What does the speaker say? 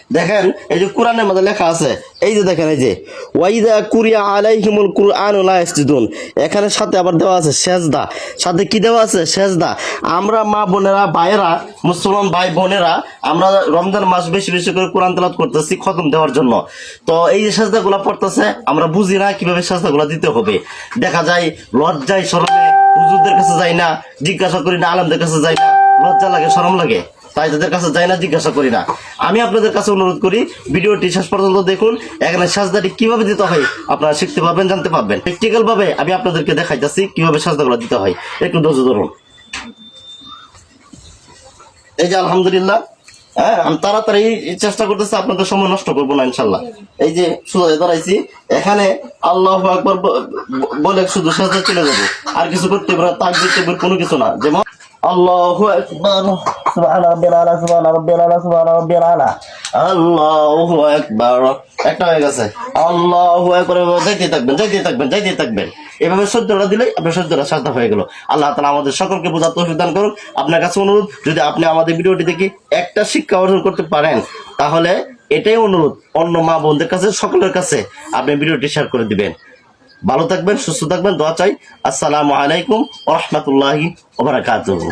দেখেন এই যে কোরআনের মধ্যে লেখা আছে, এই যে দেখেন এই যে ওয়াইদা কুরিয়া আলাইহিমুল কুরআনু লা ইয়াসজুদুন, এখানে সাথে আবার দেওয়া আছে সেজদা, সাথে কি দেওয়া আছে সেজদা। আমরা মা বোনেরা ভাইয়েরা মুসলমান ভাই বোনেরা আমরা রমজান মাস বেশি বেশি করে কোরআন তেলাওয়াত করতেছি খতম দেওয়ার জন্য। তো এই যে সেজদাগুলো পড়তেছে আমরা বুঝি না কিভাবে সেজদাগুলো দিতে হবে। দেখা যায় লজ্জায় শরমে হুজুরদের কাছে যাই না, জিজ্ঞাসা করি না, আলেমদের কাছে যাই না, লজ্জা লাগে শরম লাগে, তাই তাদের কাছে যাই না, জিজ্ঞাসা করি না। আমি আপনাদের কাছে অনুরোধ করি ভিডিওটি শেষ পর্যন্ত দেখুন, এখানে সাজদাটি কিভাবে দিতে হয় আপনারা শিখতে পারবেন, জানতে পারবেন। প্র্যাকটিক্যাল ভাবে আমি আপনাদেরকে দেখাইতেছি কিভাবে সাজদাগুলো দিতে হয়, একটু ধৈর্য ধরুন। এই যে আলহামদুলিল্লাহ, হ্যাঁ আমি তাড়াতাড়ি চেষ্টা করতেছি, আপনাদের সময় নষ্ট করবো না ইনশাল্লাহ। এই যে সোজা দাঁড়াইছি, এখানে আল্লাহু আকবার বলে শুধু সাজদা চলে যাবো, আর কিছু করতে পারে তাকবীর তাকবীর কোনো কিছু না। যেমন আল্লাহু আকবার সুবহানা রাব্বিল আলা সুবহানা রাব্বিল আলা সুবহানা রাব্বিল আলা, আল্লাহু আকবার, একটা হয়ে গেছে। আল্লাহু আকবার, যাইতে থাকবেন যাইতে থাকবেন যাইতে থাকবেন, এভাবে সদ্যটা দিলে আপনার সদ্যটা সাজদা হয়ে গেল। আল্লাহ তাআলা আমাদের সকলকে বোঝার তৌফিক দান করুন। আপনার কাছে অনুরোধ, যদি আপনি আমাদের ভিডিওটি দেখে একটা শিক্ষা অর্জন করতে পারেন তাহলে এটাই অনুরোধ অন্য মা বোনদের কাছে, সকলের কাছে আপনি ভিডিওটি শেয়ার করে দিবেন। ভালো থাকবেন, সুস্থ থাকবেন, দোয়া চাই। আসসালামু আলাইকুম ওয়া রাহমাতুল্লাহি ওয়া বারাকাতুহু।